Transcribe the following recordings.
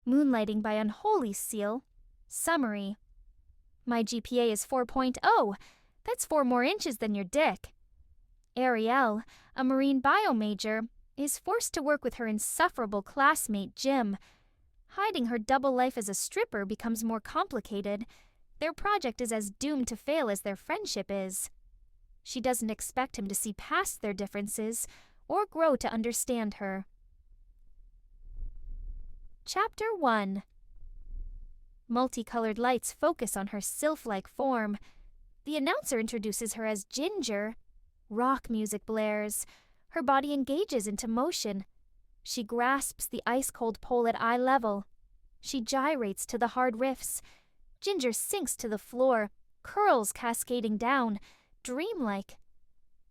Moonlighting by Unholyciel. Summary. My GPA is 4.0. That's 4 more inches than your dick. Ariel, a marine bio major, is forced to work with her insufferable classmate Jim. Hiding her double life as a stripper becomes more complicated. Their project is as doomed to fail as their friendship is. She doesn't expect him to see past their differences or grow to understand her. Chapter 1. Multicolored lights focus on her sylph-like form. The announcer introduces her as Ginger. Rock music blares. Her body engages into motion. She grasps the ice-cold pole at eye level. She gyrates to the hard riffs. Ginger sinks to the floor, curls cascading down, dreamlike.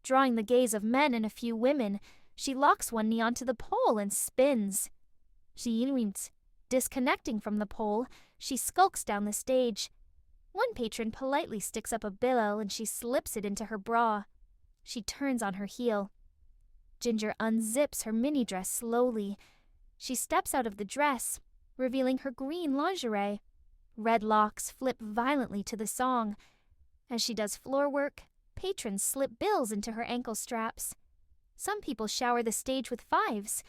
Drawing the gaze of men and a few women, she locks one knee onto the pole and spins. Disconnecting from the pole, she skulks down the stage. One patron politely sticks up a billow and she slips it into her bra. She turns on her heel. Ginger unzips her mini dress slowly. She steps out of the dress, revealing her green lingerie. Red locks flip violently to the song. As she does floor work, patrons slip bills into her ankle straps. Some people shower the stage with fives.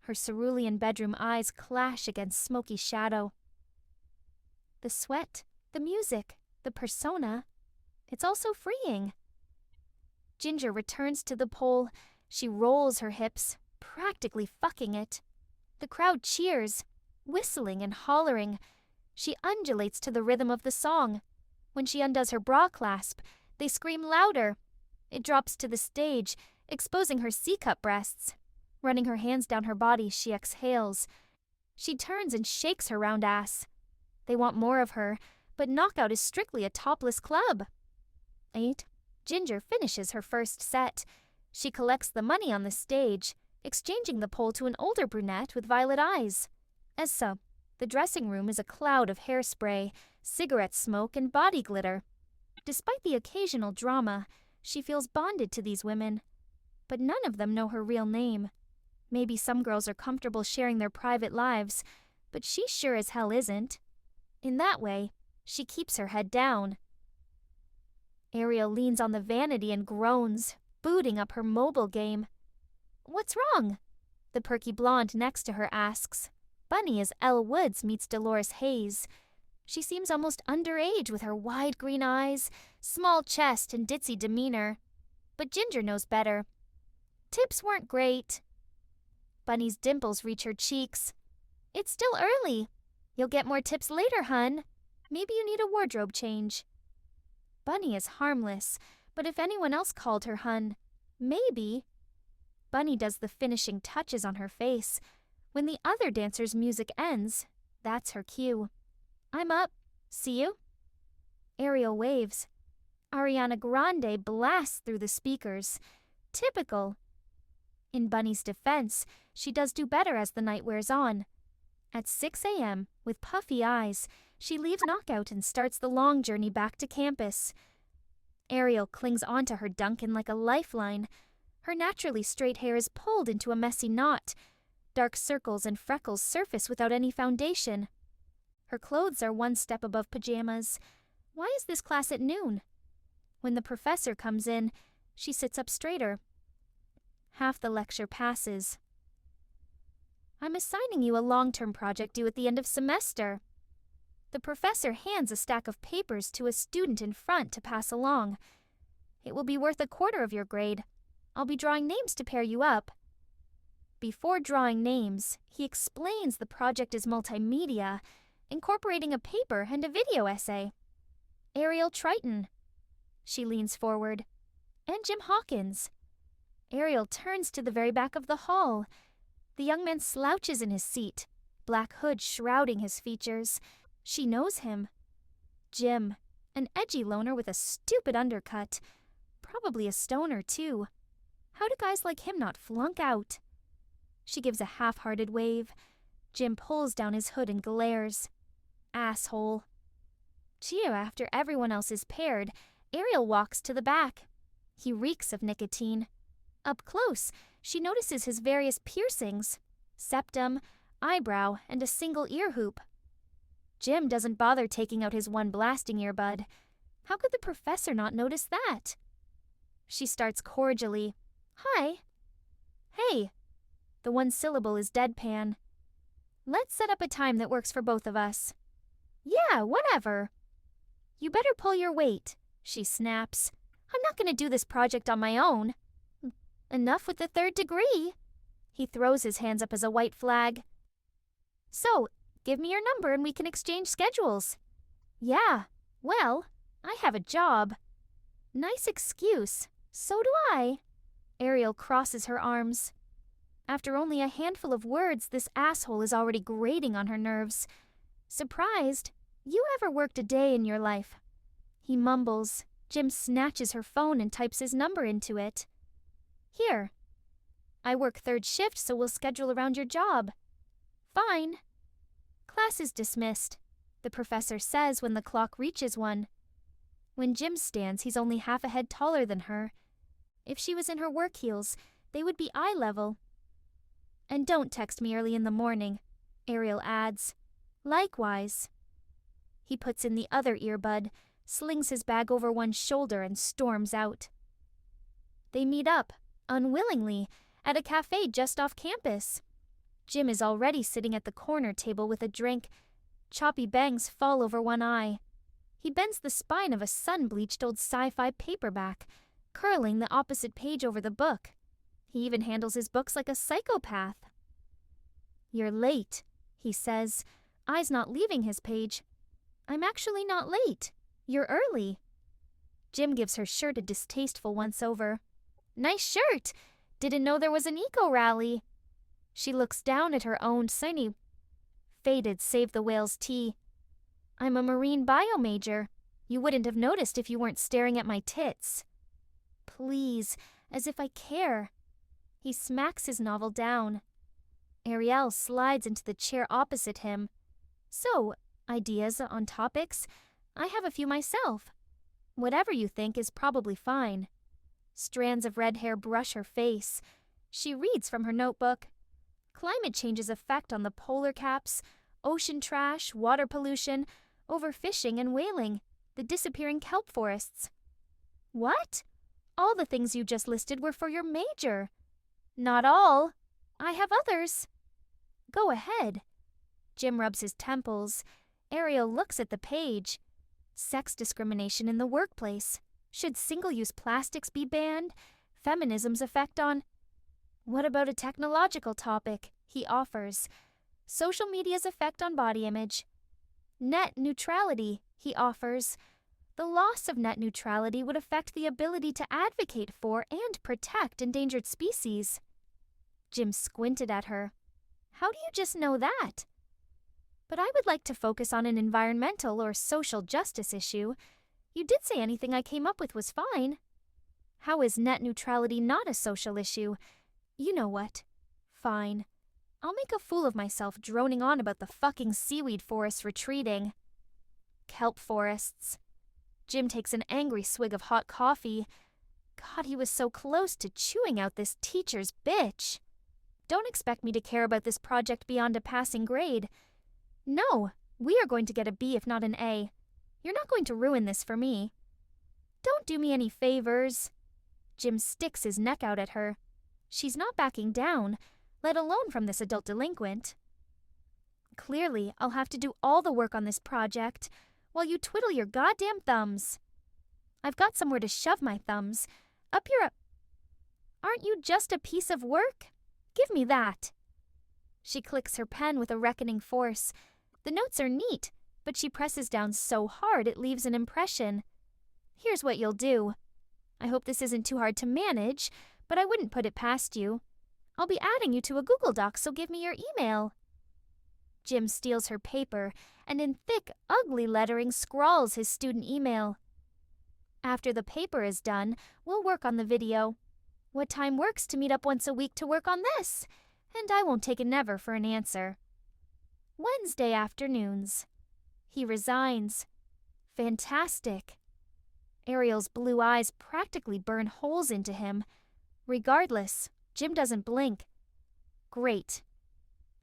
Her cerulean bedroom eyes clash against smoky shadow. The sweat, the music, the persona, it's all so freeing. Ginger returns to the pole. She rolls her hips, practically fucking it. The crowd cheers, whistling and hollering. She undulates to the rhythm of the song. When she undoes her bra clasp, they scream louder. It drops to the stage, exposing her C-cup breasts. Running her hands down her body, she exhales. She turns and shakes her round ass. They want more of her, but Knockout is strictly a topless club. 8. Ginger finishes her first set. She collects the money on the stage, exchanging the pole to an older brunette with violet eyes. As so, the dressing room is a cloud of hairspray, cigarette smoke, and body glitter. Despite the occasional drama, she feels bonded to these women. But none of them know her real name. Maybe some girls are comfortable sharing their private lives, but she sure as hell isn't. In that way, she keeps her head down. Ariel leans on the vanity and groans, booting up her mobile game. "What's wrong?" the perky blonde next to her asks. Bunny is Elle Woods meets Dolores Hayes. She seems almost underage with her wide green eyes, small chest, and ditzy demeanor. But Ginger knows better. Tips weren't great. Bunny's dimples reach her cheeks. "It's still early. You'll get more tips later, hun. Maybe you need a wardrobe change." Bunny is harmless, but if anyone else called her hun, maybe. Bunny does the finishing touches on her face. When the other dancer's music ends, that's her cue. "I'm up. See you?" Ariel waves. Ariana Grande blasts through the speakers. Typical. In Bunny's defense, she does do better as the night wears on. At 6 a.m., with puffy eyes, she leaves Knockout and starts the long journey back to campus. Ariel clings onto her Duncan like a lifeline. Her naturally straight hair is pulled into a messy knot. Dark circles and freckles surface without any foundation. Her clothes are one step above pajamas. Why is this class at noon? When the professor comes in, she sits up straighter. Half the lecture passes. "I'm assigning you a long-term project due at the end of semester." The professor hands a stack of papers to a student in front to pass along. "It will be worth 1/4 of your grade. I'll be drawing names to pair you up." Before drawing names, he explains the project is multimedia, incorporating a paper and a video essay. "Ariel Triton." She leans forward. "And Jim Hawkins." Ariel turns to the very back of the hall. The young man slouches in his seat, black hood shrouding his features. She knows him. Jim, an edgy loner with a stupid undercut. Probably a stoner, too. How do guys like him not flunk out? She gives a half-hearted wave. Jim pulls down his hood and glares. Asshole. Cheer after everyone else is paired, Ariel walks to the back. He reeks of nicotine. Up close, she notices his various piercings. Septum, eyebrow, and a single ear hoop. Jim doesn't bother taking out his one blasting earbud. How could the professor not notice that? She starts cordially. Hi. Hey. The one syllable is deadpan. Let's set up a time that works for both of us. Yeah, whatever. You better pull your weight, she snaps. I'm not going to do this project on my own. Enough with the 3rd degree. He throws his hands up as a white flag. So, give me your number and we can exchange schedules. Yeah, well, I have a job. Nice excuse. So do I. Ariel crosses her arms. After only a handful of words, this asshole is already grating on her nerves. Surprised? You ever worked a day in your life? He mumbles. Jim snatches her phone and types his number into it. Here. I work 3rd shift, so we'll schedule around your job. Fine. Class is dismissed, the professor says when the clock reaches 1. When Jim stands, he's only half a head taller than her. If she was in her work heels, they would be eye level. And don't text me early in the morning, Ariel adds. Likewise. He puts in the other earbud, slings his bag over one shoulder, and storms out. They meet up, unwillingly, at a cafe just off campus. Jim is already sitting at the corner table with a drink. Choppy bangs fall over one eye. He bends the spine of a sun-bleached old sci-fi paperback, curling the opposite page over the book. He even handles his books like a psychopath. You're late, he says, eyes not leaving his page. I'm actually not late. You're early. Jim gives her shirt a distasteful once-over. Nice shirt! Didn't know there was an eco-rally. She looks down at her own shiny, faded Save the Whales tee. I'm a marine bio major. You wouldn't have noticed if you weren't staring at my tits. Please, as if I care. He smacks his novel down. Ariel slides into the chair opposite him. So, ideas on topics? I have a few myself. Whatever you think is probably fine. Strands of red hair brush her face. She reads from her notebook. Climate change's effect on the polar caps, ocean trash, water pollution, overfishing and whaling, the disappearing kelp forests. What? All the things you just listed were for your major. Not all. I have others. Go ahead. Jim rubs his temples. Ariel looks at the page. Sex discrimination in the workplace. Should single-use plastics be banned? Feminism's effect on... What about a technological topic? He offers. Social media's effect on body image. Net neutrality, he offers. The loss of net neutrality would affect the ability to advocate for and protect endangered species. Jim squinted at her. How do you just know that? But I would like to focus on an environmental or social justice issue. You did say anything I came up with was fine. How is net neutrality not a social issue? You know what? Fine. I'll make a fool of myself droning on about the fucking seaweed forests retreating. Kelp forests. Jim takes an angry swig of hot coffee. God, he was so close to chewing out this teacher's bitch. Don't expect me to care about this project beyond a passing grade. No, we are going to get a B if not an A. You're not going to ruin this for me. Don't do me any favors. Jim sticks his neck out at her. She's not backing down, let alone from this adult delinquent. Clearly, I'll have to do all the work on this project, while you twiddle your goddamn thumbs. I've got somewhere to shove my thumbs. Up your... Aren't you just a piece of work? Give me that. She clicks her pen with a reckoning force. The notes are neat, but she presses down so hard it leaves an impression. Here's what you'll do. I hope this isn't too hard to manage, but I wouldn't put it past you. I'll be adding you to a Google Doc, so give me your email. Jim steals her paper and in thick, ugly lettering scrawls his student email. After the paper is done, we'll work on the video. What time works to meet up once a week to work on this? And I won't take a never for an answer. Wednesday afternoons. He resigns. Fantastic. Ariel's blue eyes practically burn holes into him. Regardless, Jim doesn't blink. Great.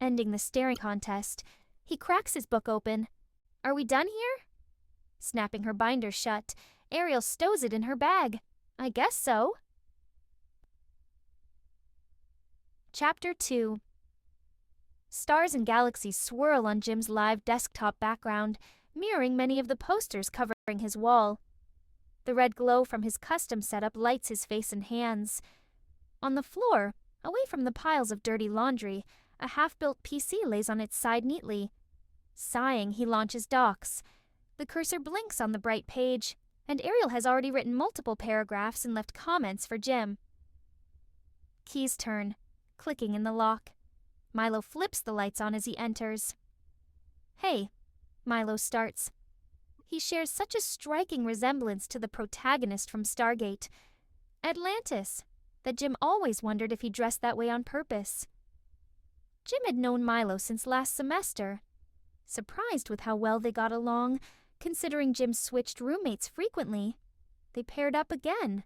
Ending the staring contest, he cracks his book open. Are we done here? Snapping her binder shut, Ariel stows it in her bag. I guess so. Chapter 2. Stars and galaxies swirl on Jim's live desktop background, mirroring many of the posters covering his wall. The red glow from his custom setup lights his face and hands. On the floor, away from the piles of dirty laundry, a half-built PC lays on its side neatly. Sighing, he launches Docs. The cursor blinks on the bright page, and Ariel has already written multiple paragraphs and left comments for Jim. Keys turn, clicking in the lock. Milo flips the lights on as he enters. Hey, Milo starts. He shares such a striking resemblance to the protagonist from Stargate, Atlantis, that Jim always wondered if he dressed that way on purpose. Jim had known Milo since last semester. Surprised with how well they got along, considering Jim switched roommates frequently, they paired up again.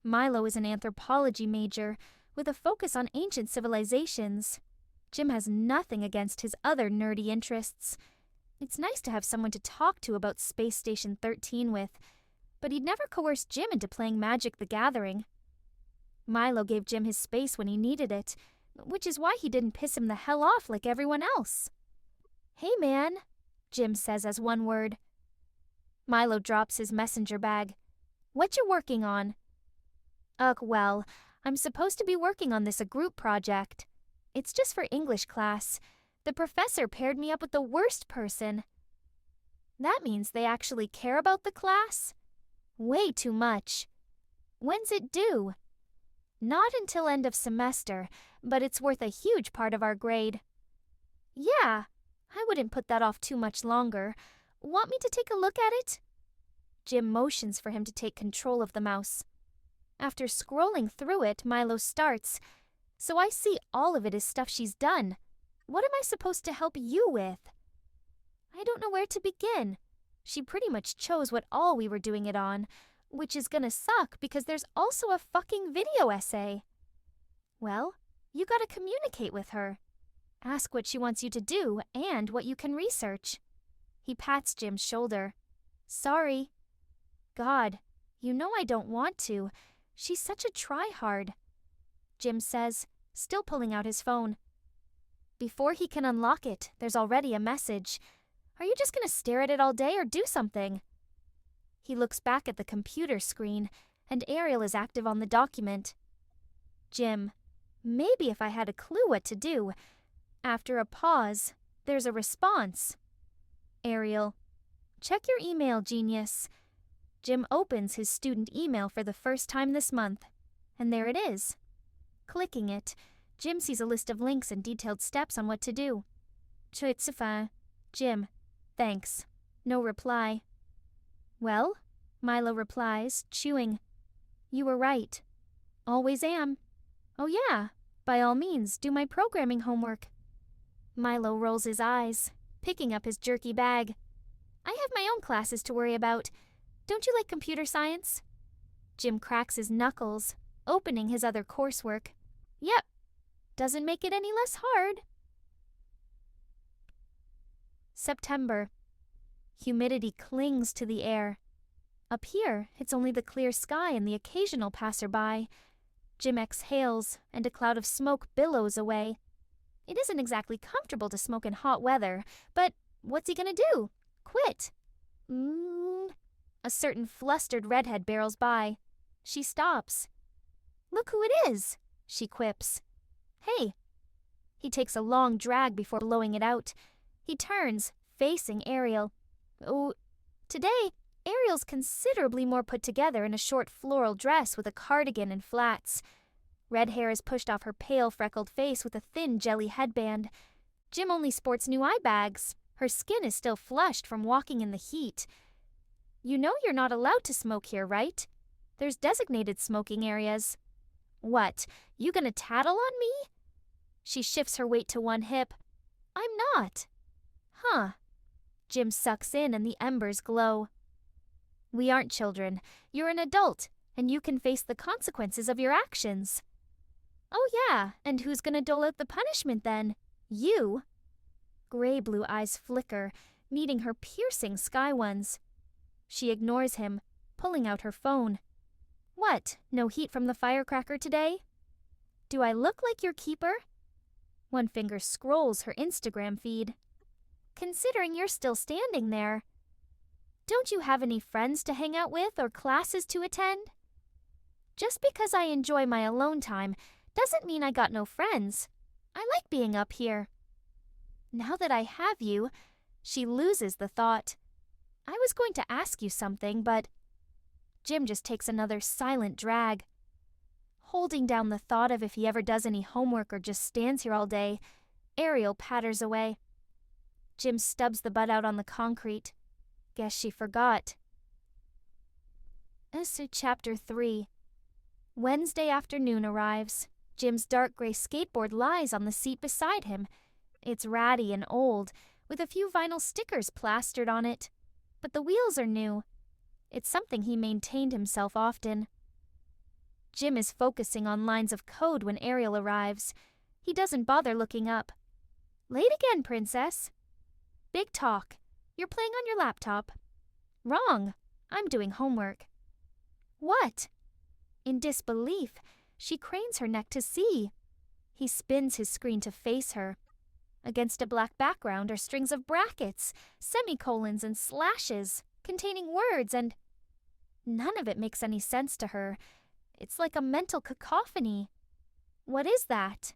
Milo is an anthropology major with a focus on ancient civilizations. Jim has nothing against his other nerdy interests. It's nice to have someone to talk to about Space Station 13 with, but he'd never coerce Jim into playing Magic the Gathering. Milo gave Jim his space when he needed it, which is why he didn't piss him the hell off like everyone else. Hey man, Jim says as one word. Milo drops his messenger bag. What you working on? Well, I'm supposed to be working on this a group project. It's just for English class. The professor paired me up with the worst person. That means they actually care about the class? Way too much. When's it due? Not until end of semester, but it's worth a huge part of our grade. Yeah, I wouldn't put that off too much longer. Want me to take a look at it? Jim motions for him to take control of the mouse. After scrolling through it, Milo starts. So I see all of it as stuff she's done. What am I supposed to help you with? I don't know where to begin. She pretty much chose what all we were doing it on, which is gonna suck because there's also a fucking video essay. Well, you gotta communicate with her. Ask what she wants you to do and what you can research. He pats Jim's shoulder. Sorry. God, you know I don't want to. She's such a tryhard. Jim says, still pulling out his phone. Before he can unlock it, there's already a message. Are you just gonna stare at it all day or do something? He looks back at the computer screen, and Ariel is active on the document. Jim, maybe if I had a clue what to do. After a pause, there's a response. Ariel, check your email, genius. Jim opens his student email for the first time this month, and there it is. Clicking it, Jim sees a list of links and detailed steps on what to do. Jim, thanks. No reply. Well, Milo replies, chewing. You were right. Always am. Oh yeah, by all means, do my programming homework. Milo rolls his eyes, picking up his jerky bag. I have my own classes to worry about. Don't you like computer science? Jim cracks his knuckles, opening his other coursework. Yep. Doesn't make it any less hard. September. Humidity clings to the air. Up here, it's only the clear sky and the occasional passerby. Jim exhales, and a cloud of smoke billows away. It isn't exactly comfortable to smoke in hot weather, but what's he gonna do? Quit? A certain flustered redhead barrels by. She stops. Look who it is, she quips. Hey. He takes a long drag before blowing it out. He turns, facing Ariel. Oh, today, Ariel's considerably more put together in a short floral dress with a cardigan and flats. Red hair is pushed off her pale, freckled face with a thin jelly headband. Jim only sports new eye bags. Her skin is still flushed from walking in the heat. You know you're not allowed to smoke here, right? There's designated smoking areas. What, you gonna tattle on me? She shifts her weight to one hip. I'm not. Huh. Jim sucks in and the embers glow. We aren't children. You're an adult, and you can face the consequences of your actions. Oh yeah, and who's gonna dole out the punishment then? You? Gray-blue eyes flicker, meeting her piercing sky ones. She ignores him, pulling out her phone. What, no heat from the firecracker today? Do I look like your keeper? One finger scrolls her Instagram feed. Considering you're still standing there. Don't you have any friends to hang out with or classes to attend? Just because I enjoy my alone time doesn't mean I got no friends. I like being up here. Now that I have you, she loses the thought. I was going to ask you something, but Jim just takes another silent drag. Holding down the thought of if he ever does any homework or just stands here all day, Ariel patters away. Jim stubs the butt out on the concrete. Guess she forgot. Chapter 3. Wednesday afternoon arrives. Jim's dark gray skateboard lies on the seat beside him. It's ratty and old, with a few vinyl stickers plastered on it. But the wheels are new. It's something he maintained himself often. Jim is focusing on lines of code when Ariel arrives. He doesn't bother looking up. Late again, princess. Big talk. You're playing on your laptop. Wrong. I'm doing homework. What? In disbelief, she cranes her neck to see. He spins his screen to face her. Against a black background are strings of brackets, semicolons, and slashes, containing words, and none of it makes any sense to her. It's like a mental cacophony. What is that?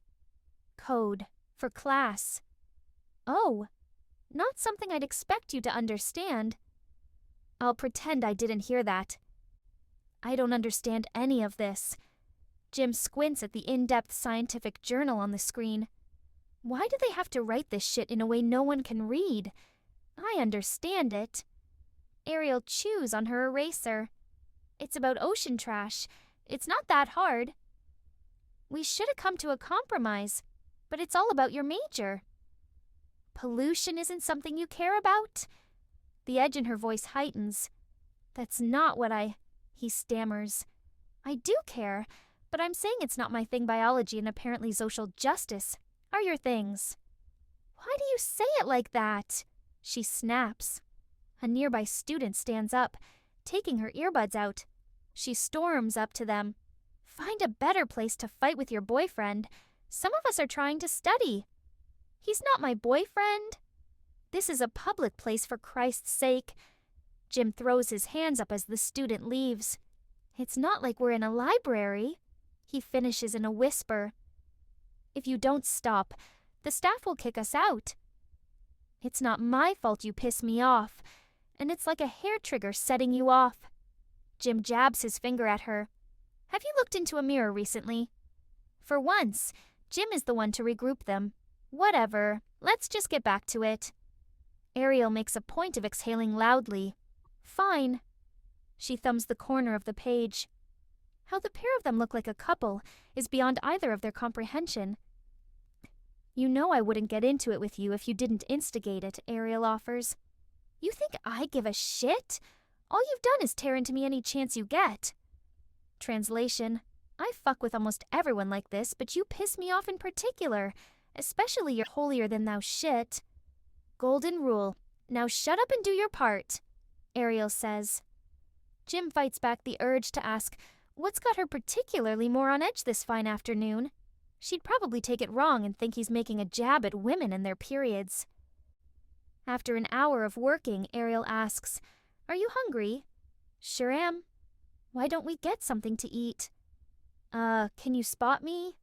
Code. For class. Oh, not something I'd expect you to understand. I'll pretend I didn't hear that. I don't understand any of this. Jim squints at the in-depth scientific journal on the screen. Why do they have to write this shit in a way no one can read? I understand it. Ariel chews on her eraser. It's about ocean trash. It's not that hard. We should have come to a compromise, but it's all about your major. Pollution isn't something you care about? The edge in her voice heightens. That's not what he stammers. I do care, but I'm saying it's not my thing. Biology and apparently social justice are your things. Why do you say it like that? She snaps. A nearby student stands up, taking her earbuds out. She storms up to them. Find a better place to fight with your boyfriend. Some of us are trying to study. He's not my boyfriend. This is a public place, for Christ's sake. Jim throws his hands up as the student leaves. It's not like we're in a library. He finishes in a whisper. If you don't stop, the staff will kick us out. It's not my fault you piss me off, and it's like a hair trigger setting you off. Jim jabs his finger at her. Have you looked into a mirror recently? For once, Jim is the one to regroup them. Whatever, let's just get back to it. Ariel makes a point of exhaling loudly. Fine. She thumbs the corner of the page. How the pair of them look like a couple is beyond either of their comprehension. You know I wouldn't get into it with you if you didn't instigate it, Ariel offers. You think I give a shit? All you've done is tear into me any chance you get. Translation. I fuck with almost everyone like this, but you piss me off in particular, especially your holier-than-thou shit. Golden rule. Now shut up and do your part, Ariel says. Jim fights back the urge to ask, what's got her particularly more on edge this fine afternoon? She'd probably take it wrong and think he's making a jab at women and their periods. After an hour of working, Ariel asks, Are you hungry? Sure am. Why don't we get something to eat? Can you spot me?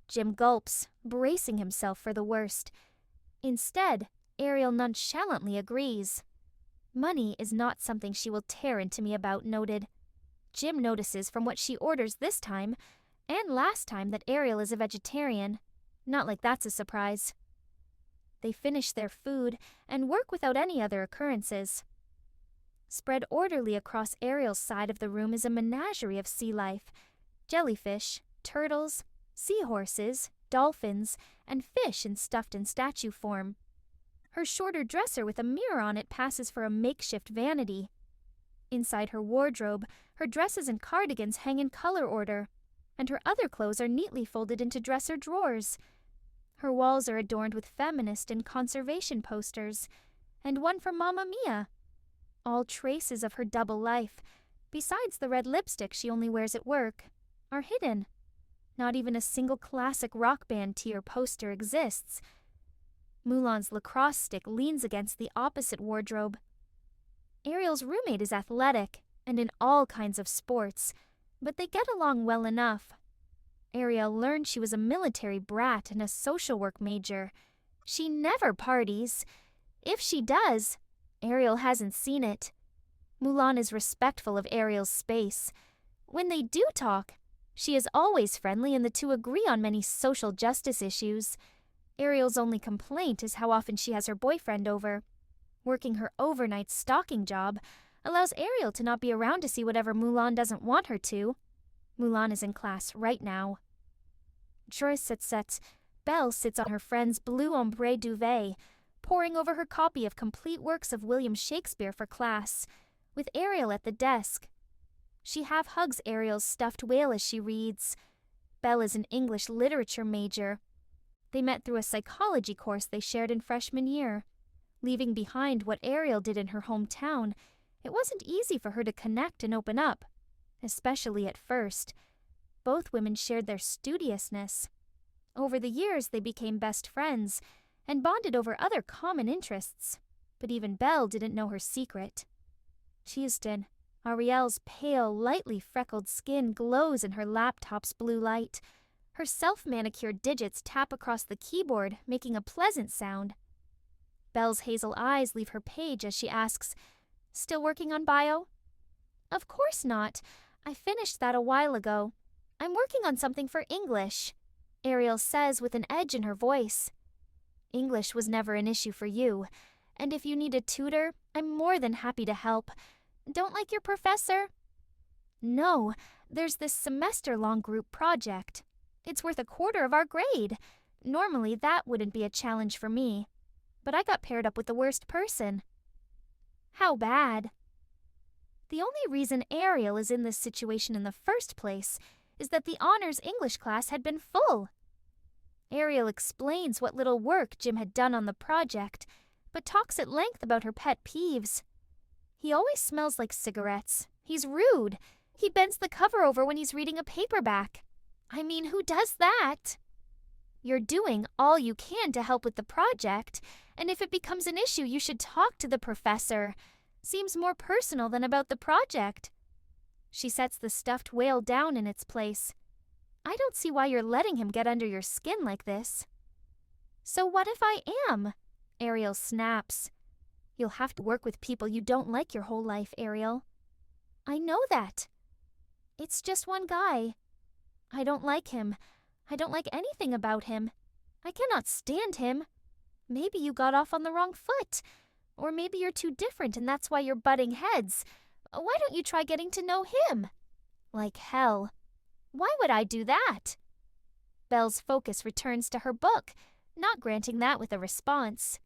Jim gulps, bracing himself for the worst. Instead, Ariel nonchalantly agrees. Money is not something she will tear into me about, noted. Jim notices from what she orders this time, and last time, that Ariel is a vegetarian. Not like that's a surprise. They finish their food and work without any other occurrences. Spread orderly across Ariel's side of the room is a menagerie of sea life. Jellyfish, turtles, seahorses, dolphins, and fish stuffed in statue form. Her shorter dresser with a mirror on it passes for a makeshift vanity. Inside her wardrobe, her dresses and cardigans hang in color order, and her other clothes are neatly folded into dresser drawers. Her walls are adorned with feminist and conservation posters, and one from Mamma Mia. All traces of her double life, besides the red lipstick she only wears at work, are hidden. Not even a single classic rock band tier poster exists. Mulan's lacrosse stick leans against the opposite wardrobe. Ariel's roommate is athletic and in all kinds of sports, but they get along well enough. Ariel learned she was a military brat and a social work major. She never parties. If she does, Ariel hasn't seen it. Mulan is respectful of Ariel's space. When they do talk, she is always friendly and the two agree on many social justice issues. Ariel's only complaint is how often she has her boyfriend over. Working her overnight stalking job allows Ariel to not be around to see whatever Mulan doesn't want her to. Mulan is in class right now. Belle sits on her friend's blue ombre duvet, poring over her copy of complete works of William Shakespeare for class, with Ariel at the desk. She half hugs Ariel's stuffed whale as she reads. Belle is an English literature major. They met through a psychology course they shared in freshman year. Leaving behind what Ariel did in her hometown, it wasn't easy for her to connect and open up, especially at first. Both women shared their studiousness. Over the years, they became best friends and bonded over other common interests, but even Belle didn't know her secret. Tuesday, Ariel's pale, lightly freckled skin glows in her laptop's blue light. Her self-manicured digits tap across the keyboard, making a pleasant sound. Belle's hazel eyes leave her page as she asks, "Still working on bio?" "Of course not. I finished that a while ago. I'm working on something for English," Ariel says with an edge in her voice. "English was never an issue for you, and if you need a tutor, I'm more than happy to help. Don't like your professor?" "No, there's this semester-long group project. It's worth a quarter of our grade. Normally, that wouldn't be a challenge for me. But I got paired up with the worst person." "How bad?" "The only reason Ariel is in this situation in the first place is that the honors English class had been full." Ariel explains what little work Jim had done on the project, but talks at length about her pet peeves. "He always smells like cigarettes. He's rude. He bends the cover over when he's reading a paperback. I mean, who does that?" "You're doing all you can to help with the project, and if it becomes an issue, you should talk to the professor. Seems more personal than about the project." She sets the stuffed whale down in its place. "I don't see why you're letting him get under your skin like this." "So what if I am?" Ariel snaps. "You'll have to work with people you don't like your whole life, Ariel." "I know that. It's just one guy. I don't like him. I don't like anything about him. I cannot stand him. Maybe you got off on the wrong foot. Or maybe you're too different and that's why you're butting heads. Why don't you try getting to know him?" "Like hell." "Why would I do that?" Belle's focus returns to her book, not granting that with a response.